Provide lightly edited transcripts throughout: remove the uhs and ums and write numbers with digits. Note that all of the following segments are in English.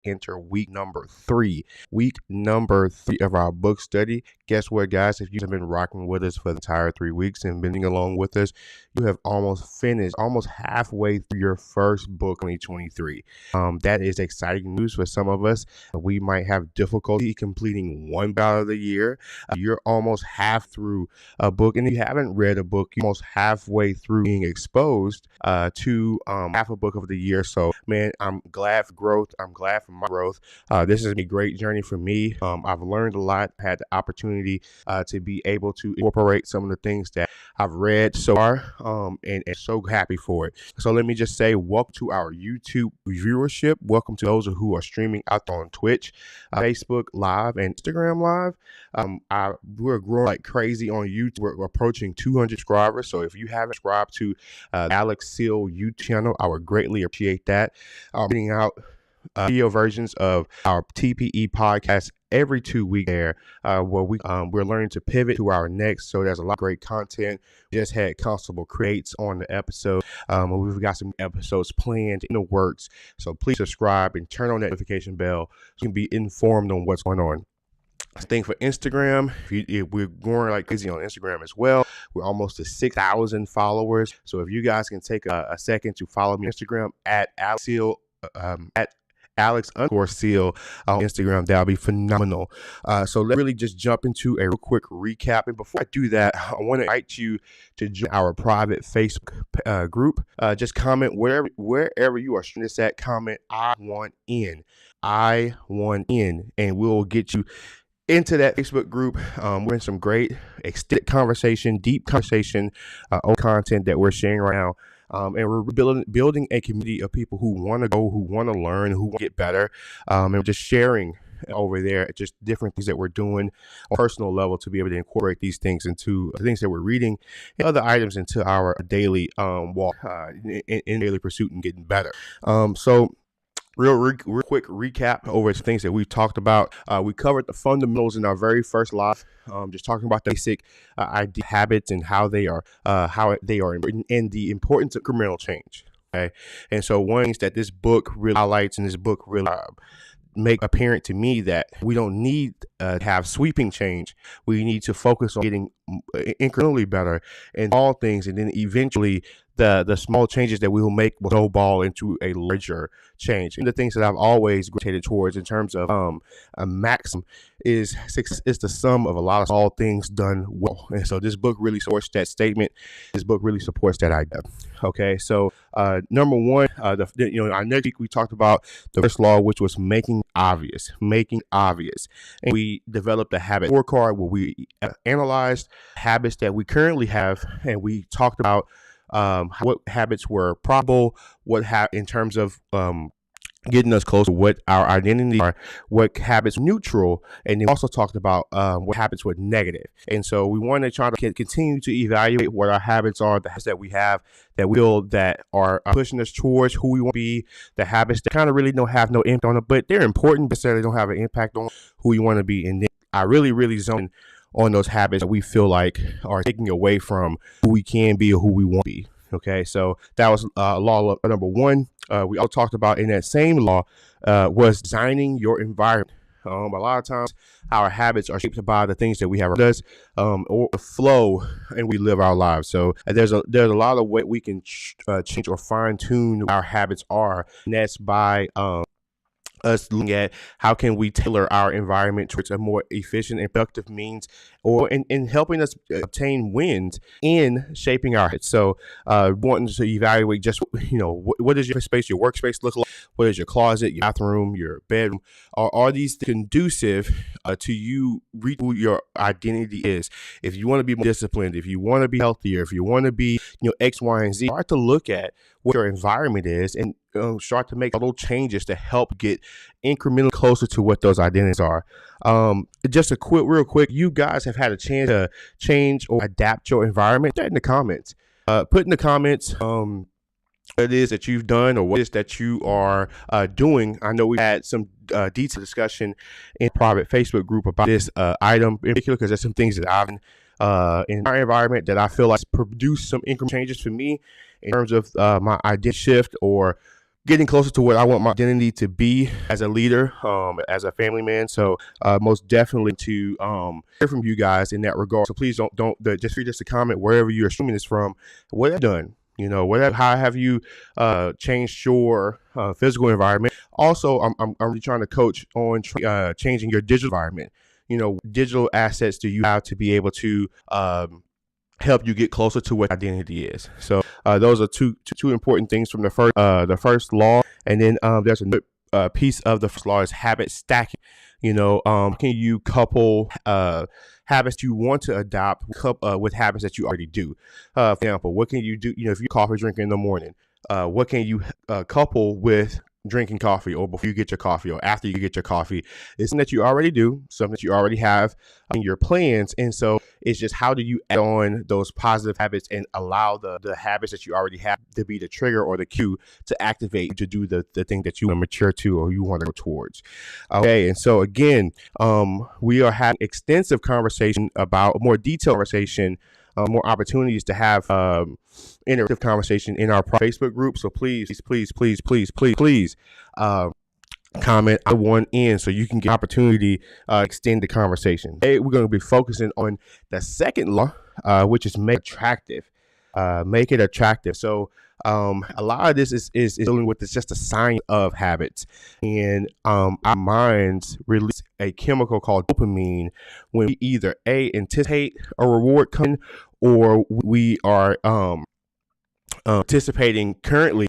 enter week number 3. Week number 3 of our book study. Guess what, guys? If you have been rocking with us for the entire 3 weeks and been along with us, you have almost finished, almost halfway through your first book, 2023. That is exciting news for some of us. We might have difficulty completing one book out of the year. You're almost half through a book, and if you haven't read a book, you're almost halfway through being exposed to half a book of the year. So, man, I'm glad for growth. I'm glad for my growth. This has been a great journey for me. I've learned a lot. Had the opportunity to be able to incorporate some of the things that I've read so far, and so happy for it. So let me just say, welcome to our YouTube viewership. Welcome to those who are streaming out on Twitch, Facebook Live, and Instagram Live. We're growing like crazy on YouTube. We're approaching 200 subscribers. So if you haven't subscribed to Alex Seal YouTube channel, I would greatly appreciate that. Putting out video versions of our TPE podcast every 2 weeks there, where we're learning to pivot to our next. So there's a lot of great content. We just had Constable Creates on the episode. We've got some episodes planned in the works. So please subscribe and turn on that notification bell so you can be informed on what's going on. I think for Instagram, we're growing like crazy on Instagram as well. We're almost to 6,000 followers. So if you guys can take a second to follow me on Instagram at Alex Seal, at Alex_Seal on Instagram, that'll be phenomenal. So let's really just jump into a real quick recap. And before I do that, I want to invite you to join our private Facebook group. Just comment wherever you are streaming this at. Comment I want in, and we'll get you into that Facebook group. We're in some great extended conversation, deep conversation, on content that we're sharing right now. And we're building a community of people who want to go, who want to learn, who want to get better, and we're just sharing over there just different things that we're doing on a personal level to be able to incorporate these things into the things that we're reading and other items into our daily walk in daily pursuit and getting better. So real quick recap over some things that we've talked about. We covered the fundamentals in our very first live, just talking about the basic idea, habits, and how they are important, and the importance of incremental change. Okay, and so one thing that this book really highlights, and this book really make apparent to me, that we don't need to have sweeping change. We need to focus on getting incrementally better in all things, and then eventually the small changes that we will make will snowball into a larger change. And the things that I've always gravitated towards in terms of a maximum is the sum of a lot of small things done well. And so this book really supports that statement. This book really supports that idea. Okay, so number one, our next week we talked about the first law, which was making obvious. And we developed a habit scorecard where we analyzed habits that we currently have, and we talked about what habits were probable, in terms of getting us close to what our identity are, what habits neutral, and then also talked about what habits were negative. And so we want to try to continue to evaluate what our habits are, the habits that we have that are pushing us towards who we want to be, the habits that kind of really don't have no impact on it, but they're important, but they don't have an impact on who we want to be. And then I really zone on those habits that we feel like are taking away from who we can be or who we want to be. Okay, so that was law number one. We all talked about in that same law was designing your environment. A lot of times our habits are shaped by the things that we have around us, or flow, and we live our lives. So there's a lot of way we can change or fine tune our habits are, and that's by us looking at how can we tailor our environment towards a more efficient and productive means, or in helping us obtain wins in shaping our habits. So wanting to evaluate just, what does your space, your workspace look like? What is your closet, your bathroom, your bedroom? Are these conducive to you reach who your identity is? If you want to be more disciplined, if you want to be healthier, if you want to be, X, Y, and Z, start to look at what your environment is and start to make little changes to help get incrementally closer to what those identities are. Just real quick, you guys have had a chance to change or adapt your environment. Put that in the comments. Put in the comments what it is that you've done or what it is that you are doing. I know we had some detailed discussion in private Facebook group about this item in particular, because there's some things that I've in our environment that I feel like produce some incremental changes for me in terms of my identity shift or getting closer to what I want my identity to be as a leader, as a family man. So most definitely to hear from you guys in that regard. So please just feel just to comment wherever you're streaming this from. What have you done? How have you changed your physical environment? Also, I'm really trying to coach on changing your digital environment. Digital assets do you have to be able to help you get closer to what identity is? So those are two important things from the first law, and then there's a piece of the first law is habit stacking. Can you couple habits you want to adopt with habits that you already do? For example, what can you do? If you coffee drinking in the morning, what can you couple with drinking coffee, or before you get your coffee, or after you get your coffee? It's something that you already do, something that you already have in your plans. And so it's just, how do you add on those positive habits and allow the habits that you already have to be the trigger or the cue to activate to do the thing that you want to mature to or you want to go towards. Okay. And so again, we are having extensive conversation about more detailed conversation, more opportunities to have interactive conversation in our Facebook group. So please comment I one in so you can get opportunity extend the conversation. Today we're going to be focusing on the second law, which is make it attractive. So a lot of this is dealing with it's just a sign of habits, and our minds release a chemical called dopamine when we either anticipate a reward coming, or we are participating currently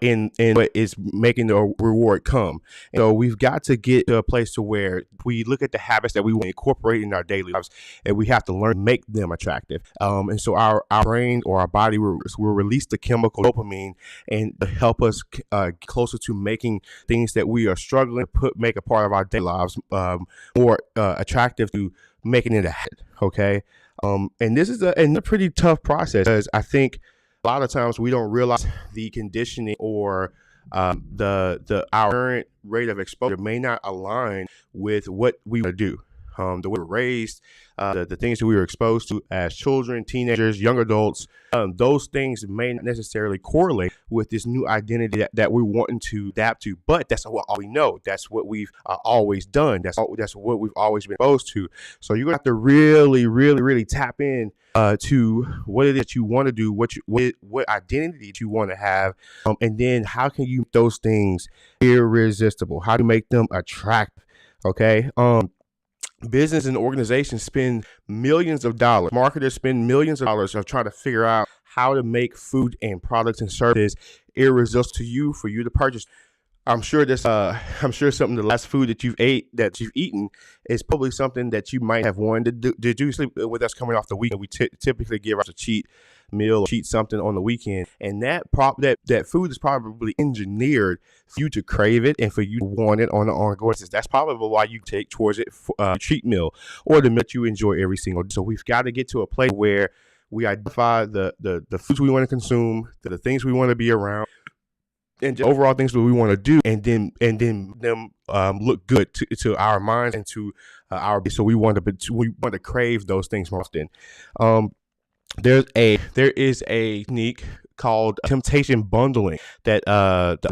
in what is making the reward come. And so we've got to get to a place to where we look at the habits that we want to incorporate in our daily lives, and we have to learn to make them attractive. And so our brain or our body will release the chemical dopamine and help us closer to making things that we are struggling to make a part of our daily lives more attractive, to making it a habit. Okay. And this is a pretty tough process, because I think a lot of times we don't realize the conditioning or our current rate of exposure may not align with what we want to do. The way we're raised, the things that we were exposed to as children, teenagers, young adults, those things may not necessarily correlate with this new identity that we're wanting to adapt to. But that's all we know. That's what we've always done. That's what we've always been exposed to. So you're going to have to really, really, really tap in to what it is that you want to do, what identity you want to have, and then how can you make those things irresistible? How to make them attractive? Okay. Business and organizations spend millions of dollars. Marketers spend millions of dollars of trying to figure out how to make food and products and services irresistible to you, for you to purchase. I'm sure something, the last food that you've eaten is probably something that you might have wanted to do. Especially with us coming off the weekend, we typically give us a cheat meal or cheat something on the weekend, and that food is probably engineered for you to crave it and for you to want it on an ongoing basis. That's probably why you take towards it cheat meal or the meal that you enjoy every single day. So we've got to get to a place where we identify the foods we want to consume, the things we want to be around, and just overall things that we want to do, and then them look good to our minds and to our. So we want to crave those things more often. There is a technique called temptation bundling that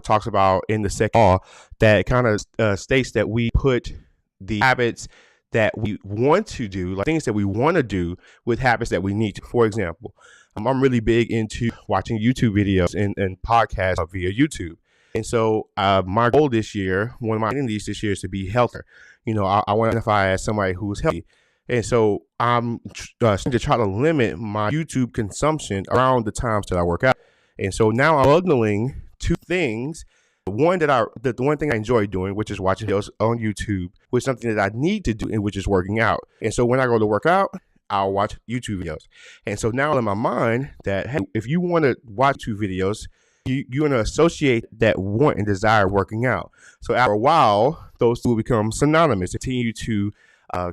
talks about in the second law, that kind of states that we put the habits that we want to do, like things that we want to do, with habits that we need to. For example, I'm really big into watching YouTube videos and podcasts via YouTube. And so my goal this year, one of my identities this year, is to be healthier. I want to identify as somebody who's healthy. And so I'm trying to try to limit my YouTube consumption around the times that I work out. And so now I'm bundling two things. The one thing I enjoy doing, which is watching videos on YouTube, with something that I need to do, which is working out. And so when I go to work out, I'll watch YouTube videos. And so now in my mind that, hey, if you want to watch YouTube videos, you're going to associate that want and desire working out. So after a while, those two will become synonymous, continue to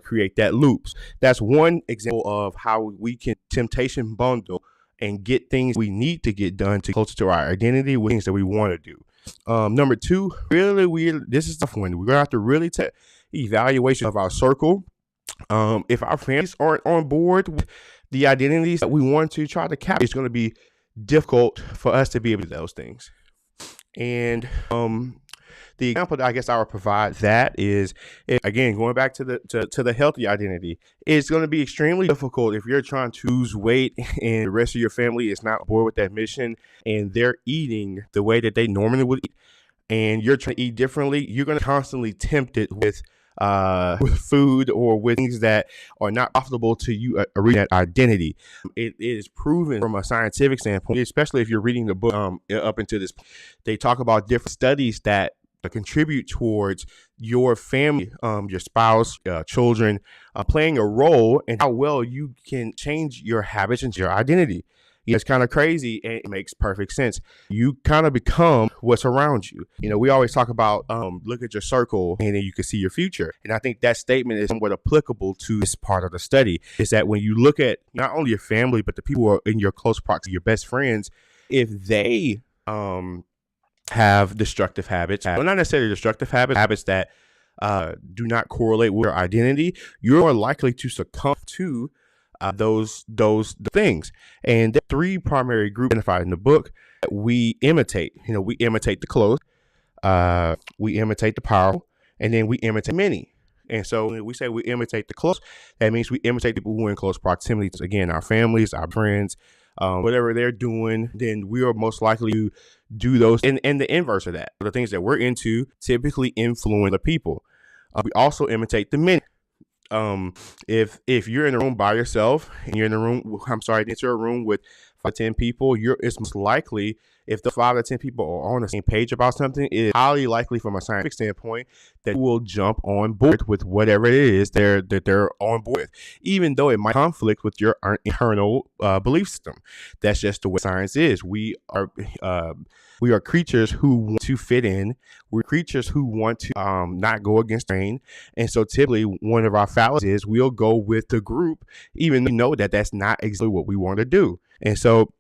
create that loops. That's one example of how we can temptation bundle and get things we need to get done to closer to our identity with things that we want to do. Number two, this is the tough one. We're going to have to really take evaluation of our circle. If our families aren't on board with the identities that we want to try to capture, it's going to be difficult for us to be able to do those things. And the example that I guess I would provide that is, again, going back to the healthy identity, it's going to be extremely difficult if you're trying to lose weight and the rest of your family is not on board with that mission and they're eating the way that they normally would eat, and you're trying to eat differently. You're going to constantly tempted with food or with things that are not profitable to you, reach that identity. It is proven from a scientific standpoint, especially if you're reading the book up into this. They talk about different studies that contribute towards your family, your spouse, children, playing a role in how well you can change your habits and your identity. It's kind of crazy and it makes perfect sense. You kind of become what's around you. We always talk about look at your circle and then you can see your future. And I think that statement is somewhat applicable to this part of the study, is that when you look at not only your family, but the people who are in your close proximity, your best friends, if they have destructive habits, well, not necessarily destructive habits that do not correlate with your identity, you're more likely to succumb to those things. And there are three primary groups identified in the book that we imitate. We imitate the close, we imitate the powerful, and then we imitate many. And so when we say we imitate the close, that means we imitate people who are in close proximity. Again, our families, our friends, whatever they're doing, then we are most likely to do those. And the inverse of that, the things that we're into typically influence the people. We also imitate the many. If you're in a room by yourself and you're in a room, into a room with 5 to 10 people, it's most likely, if the 5 to 10 people are on the same page about something, it is highly likely from a scientific standpoint that you will jump on board with whatever it is that they're on board with, even though it might conflict with your internal belief system. That's just the way science is. We are creatures who want to fit in. We're creatures who want to not go against the grain. And so typically one of our fallacies is we'll go with the group, even though we know that that's not exactly what we want to do. And so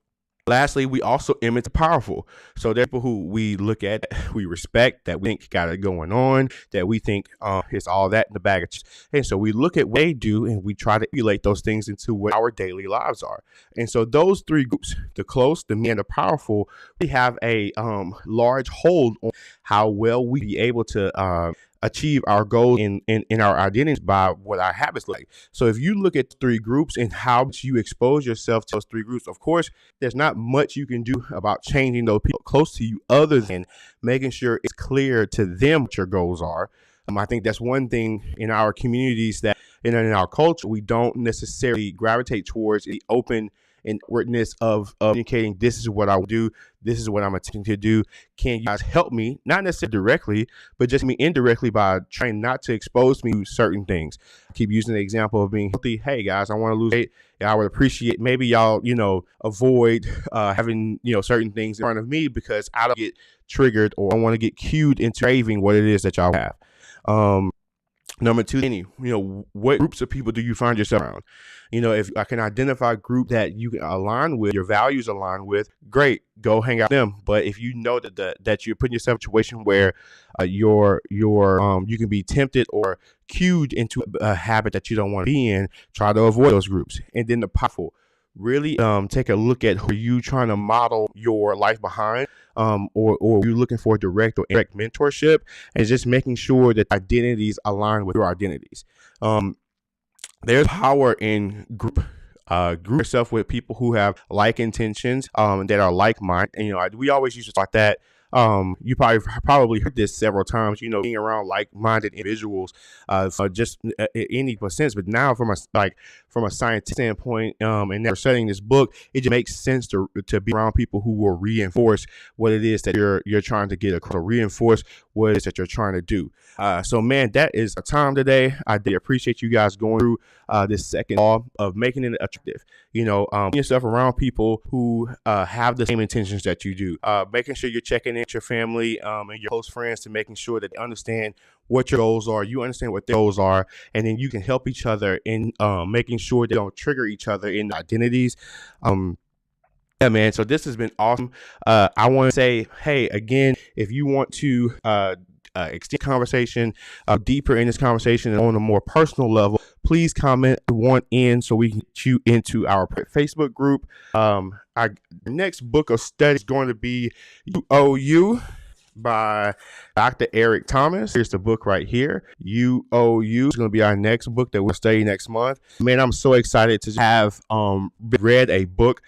lastly, we also imitate the powerful. So there are people who we look at, we respect, that we think got it going on, that we think it's all that in the bag of chips. And so we look at what they do and we try to emulate those things into what our daily lives are. And so those three groups, the close, the mean, and the powerful, we have a large hold on how well we be able to achieve our goals in our identities by what our habits like. So if you look at the three groups and how you expose yourself to those three groups, of course, there's not much you can do about changing those people close to you other than making sure it's clear to them what your goals are. I think that's one thing in our communities that in our culture, we don't necessarily gravitate towards the open inwardness of communicating. This is what I will do. This is what I'm attempting to do. Can you guys help me? Not necessarily directly, but just me indirectly by trying not to expose me to certain things. I keep using the example of being healthy. Hey guys, I want to lose weight. I would appreciate maybe y'all, avoid having, certain things in front of me because I don't get triggered or I want to get cued into craving what it is that y'all have. Number two, what groups of people do you find yourself around? If I can identify a group that you can align with, your values align with, great, go hang out with them. But if you know that you're putting yourself in a situation where you can be tempted or cued into a habit that you don't want to be in, try to avoid those groups. And then the powerful, really take a look at who you trying to model your life behind, or you're looking for direct or indirect mentorship, and just making sure that identities align with your identities. There's power in group yourself with people who have like intentions, that are like-minded. And we always used to talk that. You probably heard this several times, being around like-minded individuals, just any sense. But now from a scientific standpoint, and we're studying this book, it just makes sense to be around people who will reinforce what it is that you're trying to get across, or reinforce what it is that you're trying to do. So man, that is a time today. I did appreciate you guys going through this second law of making it attractive. Yourself around people who have the same intentions that you do. Making sure you're checking in with your family and your close friends to making sure that they understand what your goals are, you understand what their goals are, and then you can help each other in making sure they don't trigger each other in identities. Yeah, man. So this has been awesome. I want to say, hey, again, if you want to extend conversation deeper in this conversation and on a more personal level, please comment one in so we can get you into our Facebook group. Our next book of study is going to be You Owe You. by Dr. Eric Thomas. Here's the book right here. UOU is going to be our next book that we'll study next month. Man, I'm so excited to have read a book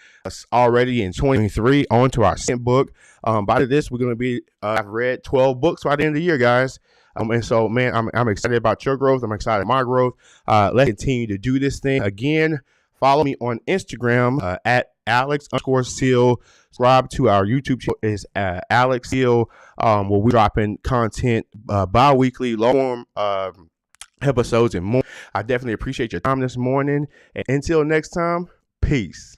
already in 2023 on to our second book. By this, we're going to be, I've read 12 books by the end of the year, guys. And so, man, I'm excited about your growth. I'm excited about my growth. Let's continue to do this thing. Again, follow me on Instagram at Alex_Seal. Subscribe to our YouTube channel is Alex Seal, where we're dropping content bi-weekly, long form episodes and more. I definitely appreciate your time this morning. And until next time, peace.